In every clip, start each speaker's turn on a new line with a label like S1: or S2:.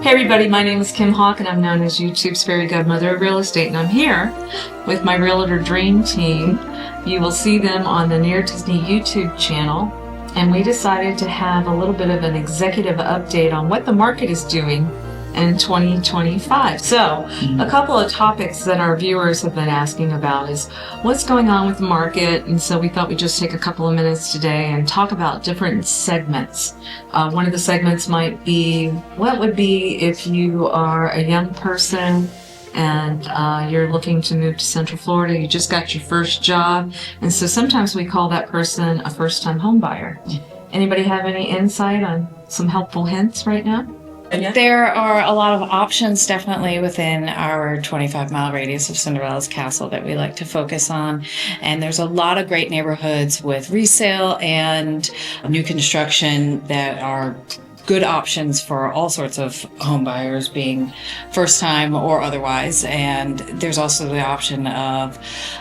S1: Hey everybody, my name is Kim Hawk and I'm known as YouTube's Fairy Godmother of Real Estate, and I'm here with my Realtor Dream Team. You will see them on the Near Disney YouTube channel, and we decided to have a little bit of an executive update on what the market is doing in 2025. So a couple of topics that our viewers have been asking about is what's going on with the market, and so we thought we'd just take a couple of minutes today and talk about different segments. One of the segments might be what would be if you are a young person and you're looking to move to Central Florida, you just got your first job, and so sometimes we call that person a first-time home buyer. Anybody have any insight on some helpful hints right now?
S2: There are a lot of options definitely within our 25-mile radius of Cinderella's castle that we like to focus on. And there's a lot of great neighborhoods with resale and new construction that are good options for all sorts of home buyers, being first time or otherwise. And there's also the option of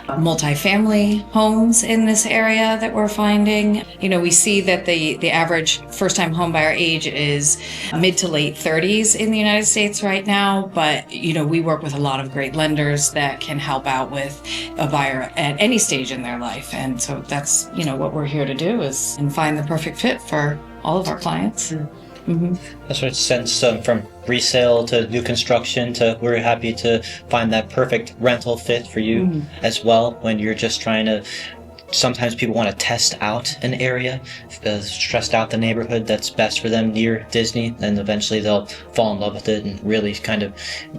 S2: multifamily homes in this area that we're finding. You know, we see that the average first time home buyer age is mid to late 30s in the United States right now. But, you know, we work with a lot of great lenders that can help out with a buyer at any stage in their life. And so that's, you know, what we're here to do is find the perfect fit for all of our clients. Mm-hmm.
S3: That's what sense from resale to new construction to we're happy to find that perfect rental fit for you as well when you're just trying to. Sometimes people want to test out an area, stressed out the neighborhood that's best for them near Disney, and eventually they'll fall in love with it and really kind of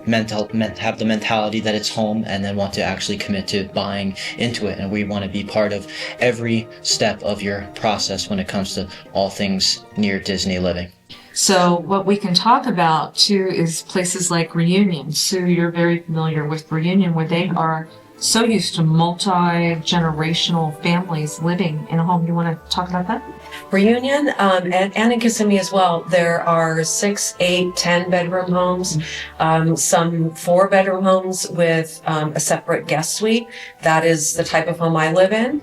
S3: have the mentality that it's home and then want to actually commit to buying into it. And we want to be part of every step of your process when it comes to all things near Disney living.
S1: So what we can talk about too is places like Reunion. Sue, you're very familiar with Reunion, where they are so used to multi-generational families living in a home. You want to talk about that?
S4: Reunion and in Kissimmee as well. There are 6, 8, 10 bedroom homes, some 4-bedroom homes with a separate guest suite. That is the type of home I live in.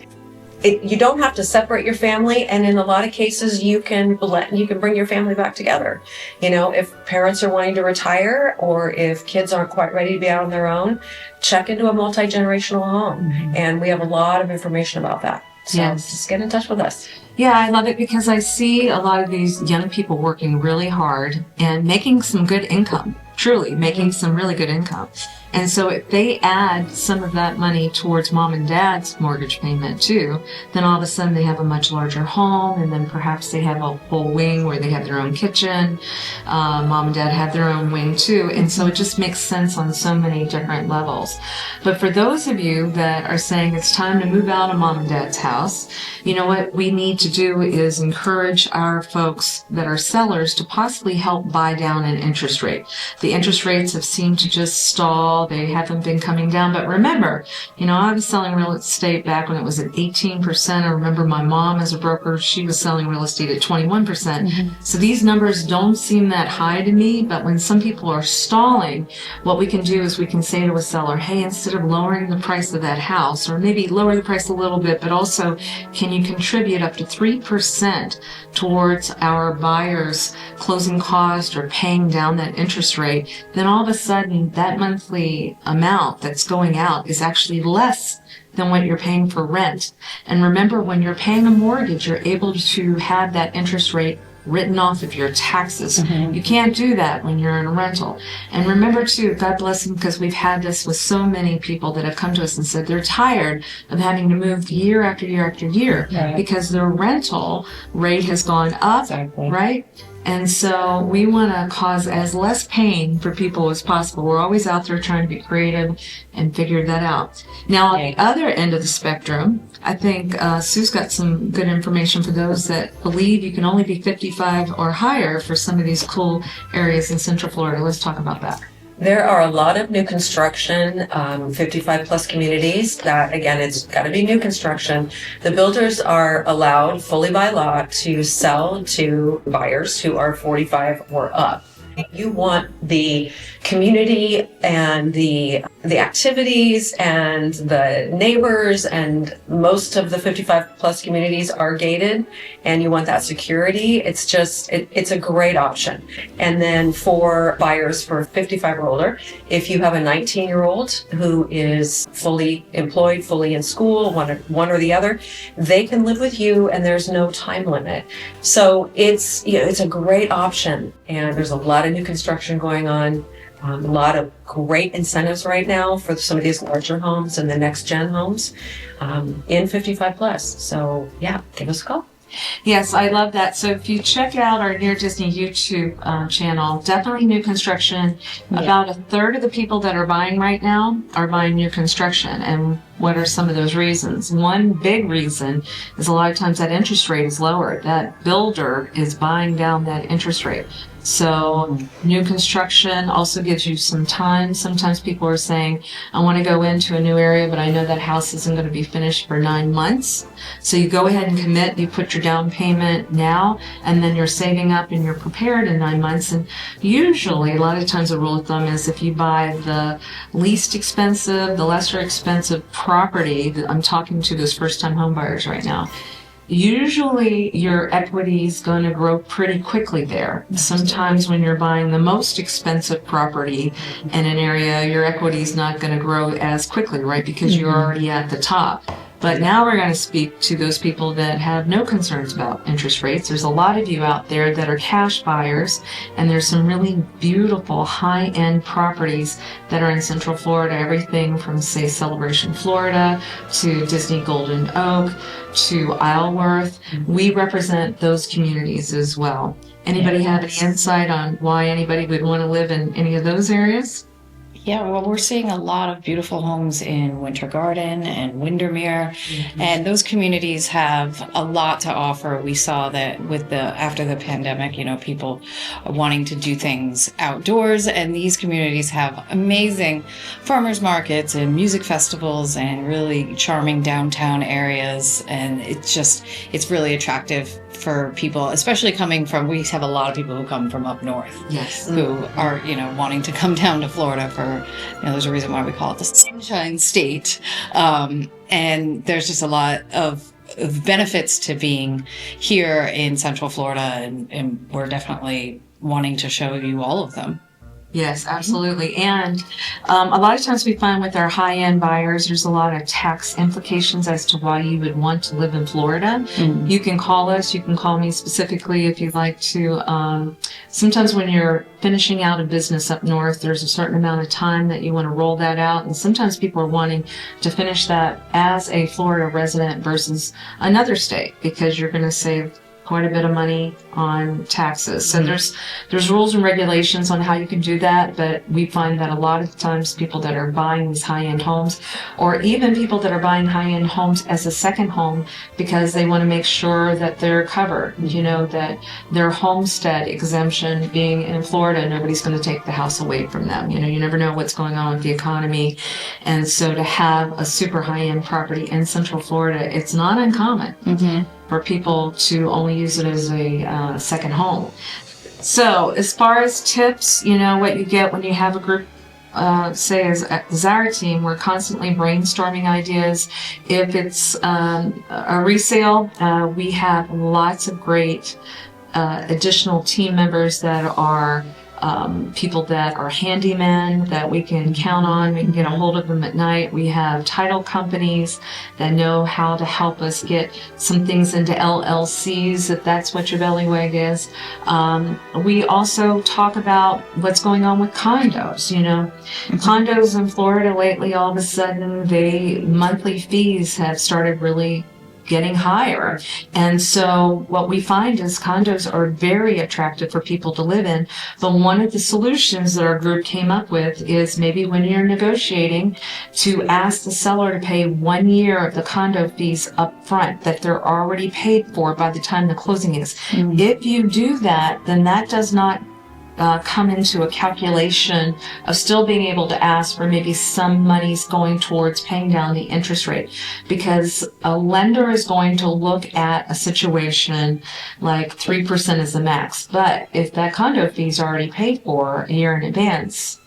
S4: You don't have to separate your family, and in a lot of cases you can bring your family back together. You know, if parents are wanting to retire or if kids aren't quite ready to be out on their own, check into a multi-generational home, and we have a lot of information about that. So just get in touch with us.
S1: Yeah, I love it because I see a lot of these young people working really hard and making some good income, truly making some really good income. And so if they add some of that money towards mom and dad's mortgage payment too, then all of a sudden they have a much larger home, and then perhaps they have a whole wing where they have their own kitchen. Mom and dad have their own wing too. And so it just makes sense on so many different levels. But for those of you that are saying it's time to move out of mom and dad's house, you know what we need to do is encourage our folks that are sellers to possibly help buy down an interest rate. The interest rates have seemed to just stall. They haven't been coming down. But remember, you know, I was selling real estate back when it was at 18%. I remember my mom as a broker, she was selling real estate at 21%. So these numbers don't seem that high to me, but when some people are stalling, what we can do is we can say to a seller, hey, instead of lowering the price of that house, or maybe lower the price a little bit, but also can you contribute up to 3% towards our buyer's closing cost or paying down that interest rate, then all of a sudden that monthly amount that's going out is actually less than what you're paying for rent. And remember, when you're paying a mortgage, you're able to have that interest rate written off of your taxes. You can't do that when you're in a rental. And remember too, God bless them, because we've had this with so many people that have come to us and said they're tired of having to move year after year after year because their rental rate has gone up, right? And so we want to cause as less pain for people as possible. We're always out there trying to be creative and figure that out. Now, on the other end of the spectrum, I think Sue's got some good information for those that believe you can only be 55 or higher for some of these cool areas in Central Florida. Let's talk about that.
S4: There are a lot of new construction, 55 plus communities that, again, it's got to be new construction. The builders are allowed fully by law to sell to buyers who are 45 or up. You want the community and the activities and the neighbors, and most of the 55 plus communities are gated, and you want that security. It's just it's a great option. And then for buyers for 55 or older, if you have a 19-year-old who is fully employed, fully in school, one or the other, they can live with you and there's no time limit. So it's a great option, and there's a lot of new construction going on. A lot of great incentives right now for some of these larger homes and the next gen homes in 55 plus. So yeah, give us a call.
S1: Yes, I love that. So if you check out our Near Disney YouTube channel, definitely new construction. Yeah. About a third of the people that are buying right now are buying new construction. And what are some of those reasons? One big reason is a lot of times that interest rate is lower. That builder is buying down that interest rate. So new construction also gives you some time. Sometimes people are saying, I want to go into a new area, but I know that house isn't going to be finished for 9 months. So you go ahead and commit, you put your down payment now, and then you're saving up and you're prepared in 9 months. And usually, a lot of times the rule of thumb is if you buy the least expensive, the lesser expensive property, I'm talking to those first-time home buyers right now, usually your equity is going to grow pretty quickly there. Sometimes when you're buying the most expensive property in an area, your equity is not going to grow as quickly, right? Because you're already at the top. But now we're going to speak to those people that have no concerns about interest rates. There's a lot of you out there that are cash buyers, and there's some really beautiful high-end properties that are in Central Florida, everything from, say, Celebration, Florida, to Disney Golden Oak, to Isleworth. We represent those communities as well. Anybody have any insight on why anybody would want to live in any of those areas?
S2: Yeah, well, we're seeing a lot of beautiful homes in Winter Garden and Windermere, and those communities have a lot to offer. We saw that with after the pandemic, people are wanting to do things outdoors, and these communities have amazing farmers markets and music festivals and really charming downtown areas, and it's really attractive for people, especially we have a lot of people who come from up north.
S1: Yes.
S2: Who are, wanting to come down to Florida for, there's a reason why we call it the Sunshine State. And there's just a lot of benefits to being here in Central Florida, and we're definitely wanting to show you all of them.
S1: Yes, absolutely. And a lot of times we find with our high-end buyers, there's a lot of tax implications as to why you would want to live in Florida. Mm-hmm. You can call us. You can call me specifically if you'd like to. Sometimes when you're finishing out a business up north, there's a certain amount of time that you want to roll that out. And sometimes people are wanting to finish that as a Florida resident versus another state, because you're going to save quite a bit of money on taxes. So there's rules and regulations on how you can do that, but we find that a lot of times people that are buying these high-end homes, or even people that are buying high-end homes as a second home because they want to make sure that they're covered, that their homestead exemption, being in Florida, nobody's going to take the house away from them. You never know what's going on with the economy. And so to have a super high-end property in Central Florida, it's not uncommon. Mm-hmm. For people to only use it as a second home. So as far as tips, what you get when you have a group, say as our team, we're constantly brainstorming ideas. If it's a resale, we have lots of great additional team members that are people that are handymen that we can count on. We can get a hold of them at night. We have title companies that know how to help us get some things into LLCs, if that's what your bellywag is. We also talk about what's going on with condos. Condos in Florida lately, all of a sudden, monthly fees have started really getting higher. And so what we find is condos are very attractive for people to live in. But one of the solutions that our group came up with is maybe when you're negotiating to ask the seller to pay 1 year of the condo fees up front that they're already paid for by the time the closing is. Mm-hmm. If you do that, then that does not come into a calculation of still being able to ask for maybe some monies going towards paying down the interest rate, because a lender is going to look at a situation like 3% is the max. But if that condo fee is already paid for a year in advance,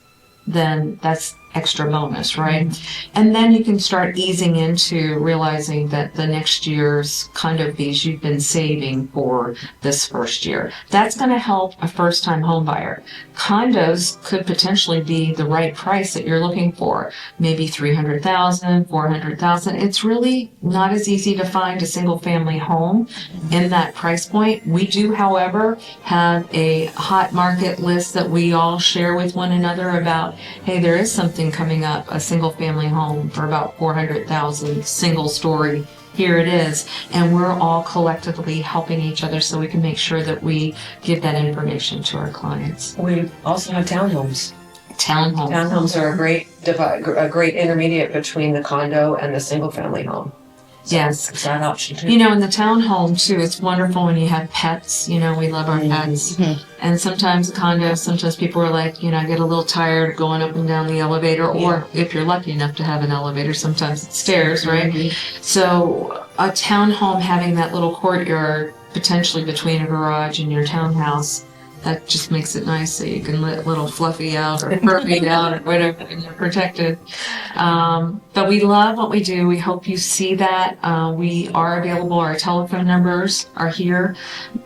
S1: then that's extra bonus, right? And then you can start easing into realizing that the next year's condo fees you've been saving for this first year. That's going to help a first-time home buyer. Condos could potentially be the right price that you're looking for, maybe $300,000, $400,000. It's really not as easy to find a single-family home in that price point. We do, however, have a hot market list that we all share with one another about, hey, there is something coming up, a single family home for about 400,000, single story. Here it is. And we're all collectively helping each other so we can make sure that we give that information to our clients.
S4: We also have townhomes.
S1: Townhomes.
S4: Townhomes are a great intermediate between the condo and the single family home.
S1: Yes.
S4: It's that option too.
S1: You know, in the townhome too, it's wonderful when you have pets. You know, we love our pets. And sometimes a condo, sometimes people are like, you know, I get a little tired going up and down the elevator, or if you're lucky enough to have an elevator, sometimes it's stairs, right? So a townhome having that little courtyard potentially between a garage and your townhouse, that just makes it nice so you can let little Fluffy out or Furby out or whatever, and you're protected. But we love what we do. We hope you see that. We are available. Our telephone numbers are here.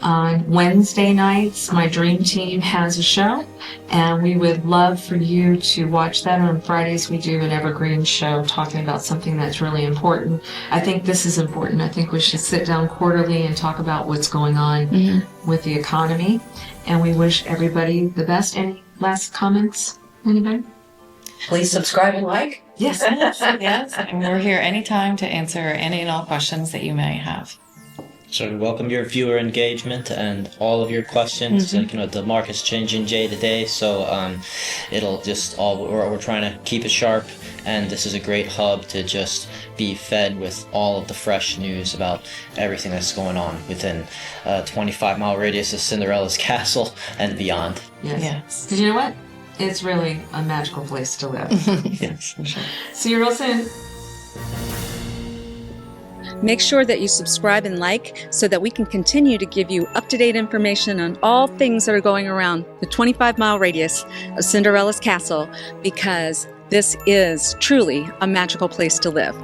S1: On Wednesday nights, my dream team has a show, and we would love for you to watch that. On Fridays, we do an evergreen show talking about something that's really important. I think this is important. I think we should sit down quarterly and talk about what's going on with the economy. And we wish everybody the best. Any last comments? Anybody?
S4: Please subscribe and like.
S1: Yes.
S2: Yes, and we're here anytime to answer any and all questions that you may have.
S3: So we welcome your viewer engagement and all of your questions. You know, the market's changing day to day, so it'll just all we're trying to keep it sharp. And this is a great hub to just be fed with all of the fresh news about everything that's going on within a 25-mile radius of Cinderella's castle and beyond.
S1: Yes. Because you know what? It's really a magical place to live.
S3: Yes.
S1: See you real soon.
S5: Make sure that you subscribe and like so that we can continue to give you up-to-date information on all things that are going around the 25-mile radius of Cinderella's castle, because this is truly a magical place to live.